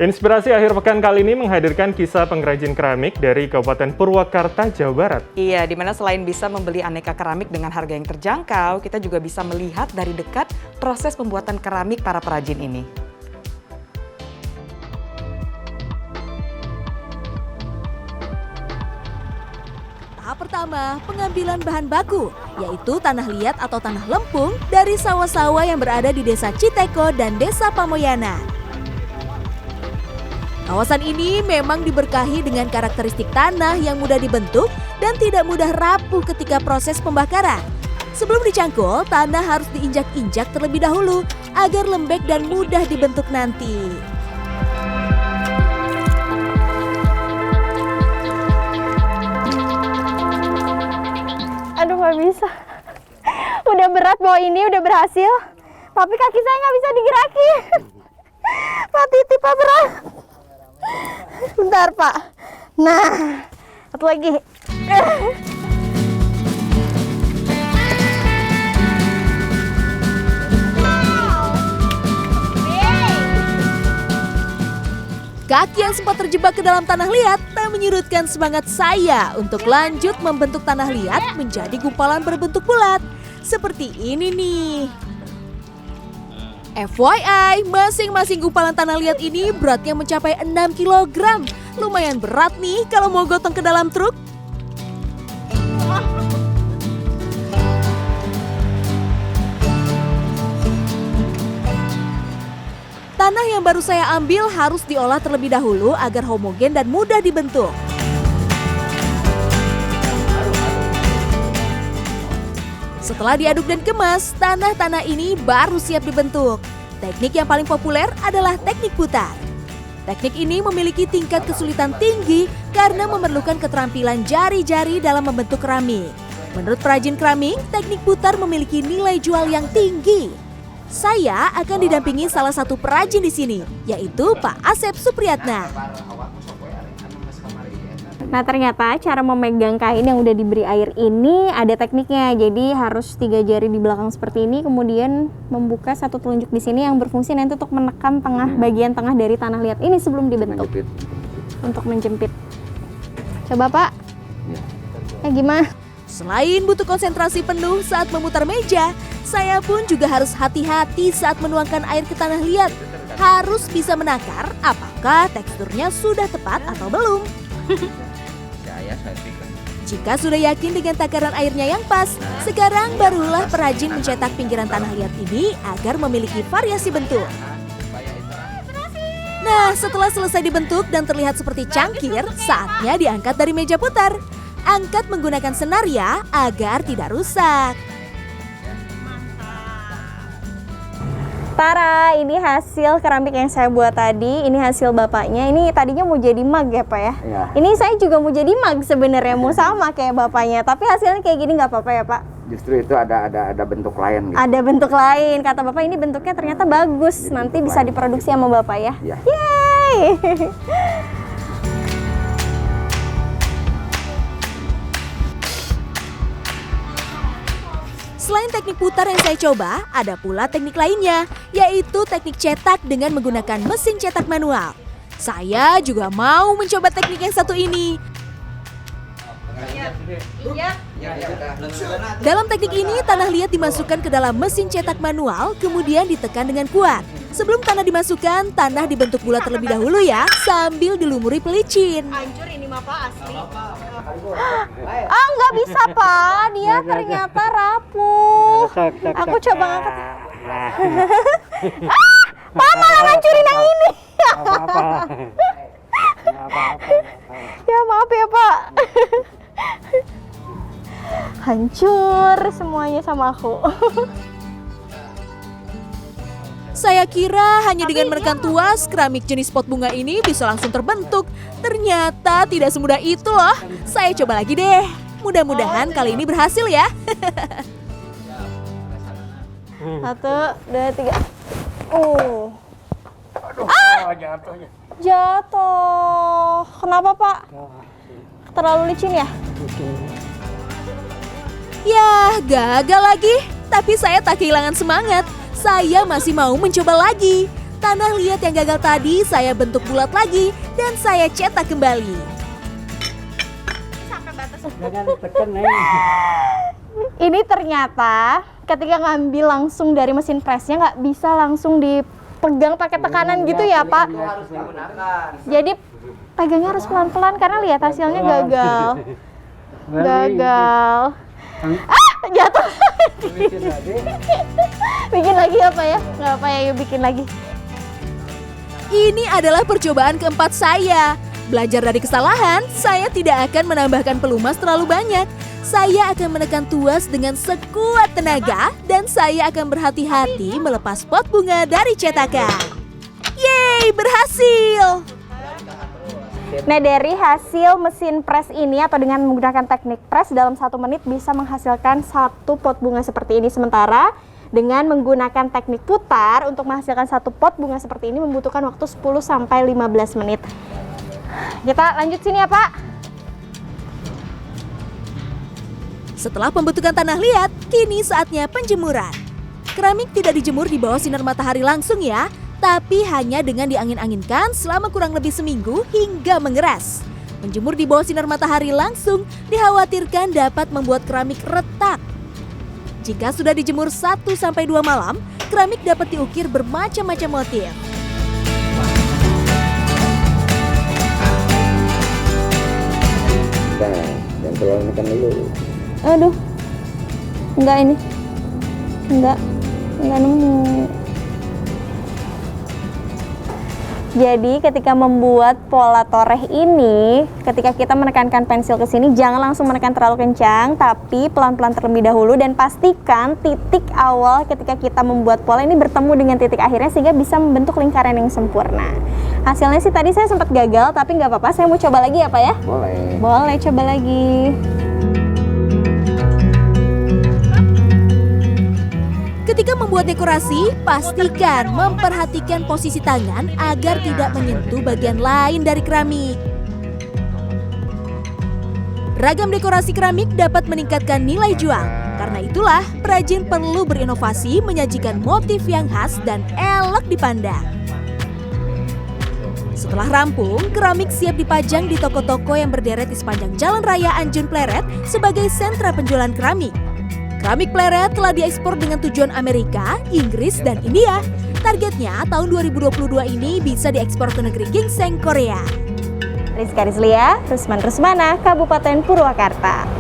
Inspirasi akhir pekan kali ini menghadirkan kisah pengrajin keramik dari Kabupaten Purwakarta, Jawa Barat. Iya, di mana selain bisa membeli aneka keramik dengan harga yang terjangkau, kita juga bisa melihat dari dekat proses pembuatan keramik para perajin ini. Tahap pertama, pengambilan bahan baku, yaitu tanah liat atau tanah lempung dari sawah-sawah yang berada di Desa Citeko dan Desa Pamoyana. Kawasan ini memang diberkahi dengan karakteristik tanah yang mudah dibentuk dan tidak mudah rapuh ketika proses pembakaran. Sebelum dicangkul, tanah harus diinjak-injak terlebih dahulu agar lembek dan mudah dibentuk nanti. Aduh, nggak bisa. Udah berat bawa ini, udah berhasil. Tapi kaki saya nggak bisa digerakin. Pak Titi, Pak berat. Bentar, Pak. Nah, satu lagi. Kaki yang sempat terjebak ke dalam tanah liat tak menyurutkan semangat saya untuk lanjut membentuk tanah liat menjadi gumpalan berbentuk bulat. Seperti ini nih. FYI, masing-masing gumpalan tanah liat ini beratnya mencapai 6 kg. Lumayan berat nih kalau mau gotong ke dalam truk. Tanah yang baru saya ambil harus diolah terlebih dahulu agar homogen dan mudah dibentuk. Setelah diaduk dan kemas, tanah-tanah ini baru siap dibentuk. Teknik yang paling populer adalah teknik putar. Teknik ini memiliki tingkat kesulitan tinggi karena memerlukan keterampilan jari-jari dalam membentuk keramik. Menurut perajin keramik, teknik putar memiliki nilai jual yang tinggi. Saya akan didampingi salah satu perajin di sini, yaitu Pak Asep Supriyatna. Nah, ternyata cara memegang kain yang udah diberi air ini ada tekniknya. Jadi harus 3 jari di belakang seperti ini, kemudian membuka satu telunjuk di sini yang berfungsi nanti untuk menekan bagian tengah dari tanah liat ini sebelum dibentuk. Untuk menjepit. Coba, Pak. Gimana? Selain butuh konsentrasi penuh saat memutar meja, saya pun juga harus hati-hati saat menuangkan air ke tanah liat. Harus bisa menakar apakah teksturnya sudah tepat atau belum. Jika sudah yakin dengan takaran airnya yang pas, sekarang barulah perajin mencetak pinggiran tanah liat ini agar memiliki variasi bentuk. Nah, setelah selesai dibentuk dan terlihat seperti cangkir, saatnya diangkat dari meja putar. Angkat menggunakan senar ya, agar tidak rusak. Tara, ini hasil keramik yang saya buat tadi. Ini hasil bapaknya. Ini tadinya mau jadi mug ya, Pak ya? Iya. Ini saya juga mau jadi mug sebenarnya, mau sama kayak bapaknya. Tapi hasilnya kayak gini nggak apa-apa ya, Pak? Justru itu ada bentuk lain. Gitu. Ada bentuk lain. Kata Bapak ini bentuknya ternyata bagus. Jadi nanti bisa diproduksi sama Bapak ya? Iya. Yeay! Selain teknik putar yang saya coba, ada pula teknik lainnya, yaitu teknik cetak dengan menggunakan mesin cetak manual. Saya juga mau mencoba teknik yang satu ini. Dalam teknik ini, tanah liat dimasukkan ke dalam mesin cetak manual, kemudian ditekan dengan kuat. Sebelum tanah dimasukkan, tanah dibentuk bulat terlebih dahulu ya, sambil dilumuri pelicin. Hancur ini mah Pak, asli. Ah, nggak bisa Pak, dia ternyata rapuh. Aku coba ngangkat. Pak malah ngancurin yang ini. Ya maaf ya Pak. Hancur semuanya sama aku. Saya kira hanya dengan menekan tuas, keramik jenis pot bunga ini bisa langsung terbentuk. Ternyata tidak semudah itu loh. Saya coba lagi deh. Mudah-mudahan kali ini berhasil ya. 1, 2, 3. Jatuh. Kenapa Pak? Terlalu licin ya? Yah, gagal lagi. Tapi saya tak kehilangan semangat. Saya masih mau mencoba lagi. Tanah liat yang gagal tadi saya bentuk bulat lagi dan saya cetak kembali. Ini ternyata ketika ngambil langsung dari mesin presnya nggak bisa langsung dipegang pakai tekanan gitu ya Pak. Jadi pegangnya harus pelan-pelan karena lihat hasilnya gagal. Gagal. Jatuh. Bikin lagi apa ya? Nggak apa ya, yuk bikin lagi. Ini adalah percobaan keempat saya. Belajar dari kesalahan, saya tidak akan menambahkan pelumas terlalu banyak. Saya akan menekan tuas dengan sekuat tenaga dan saya akan berhati-hati melepas pot bunga dari cetakan. Yeay, berhasil! Nah, dari hasil mesin press ini atau dengan menggunakan teknik press dalam 1 menit bisa menghasilkan 1 pot bunga seperti ini. Sementara dengan menggunakan teknik putar untuk menghasilkan 1 pot bunga seperti ini membutuhkan waktu 10-15 menit. Kita lanjut sini ya Pak. Setelah pembentukan tanah liat, kini saatnya penjemuran. Keramik tidak dijemur di bawah sinar matahari langsung ya, tapi hanya dengan diangin-anginkan selama kurang lebih seminggu hingga mengeras. Menjemur di bawah sinar matahari langsung dikhawatirkan dapat membuat keramik retak. Jika sudah dijemur 1-2 malam, keramik dapat diukir bermacam-macam motif. Dan terlalu nekan dulu. Aduh. Enggak ini. Enggak nemu. Jadi ketika membuat pola toreh ini, ketika kita menekankan pensil ke sini, jangan langsung menekan terlalu kencang, tapi pelan-pelan terlebih dahulu dan pastikan titik awal ketika kita membuat pola ini bertemu dengan titik akhirnya sehingga bisa membentuk lingkaran yang sempurna. Hasilnya sih tadi saya sempat gagal, tapi nggak apa-apa, saya mau coba lagi ya Pak ya? Boleh. Boleh, coba lagi. Ketika membuat dekorasi, pastikan memperhatikan posisi tangan agar tidak menyentuh bagian lain dari keramik. Ragam dekorasi keramik dapat meningkatkan nilai jual. Karena itulah, perajin perlu berinovasi menyajikan motif yang khas dan elok dipandang. Setelah rampung, keramik siap dipajang di toko-toko yang berderet di sepanjang Jalan Raya Anjun Pleret sebagai sentra penjualan keramik. Keramik Pleret telah diekspor dengan tujuan Amerika, Inggris, dan India. Targetnya tahun 2022 ini bisa diekspor ke negeri ginseng Korea. Rizka Rizlia, Rusman Rusmana, Kabupaten Purwakarta.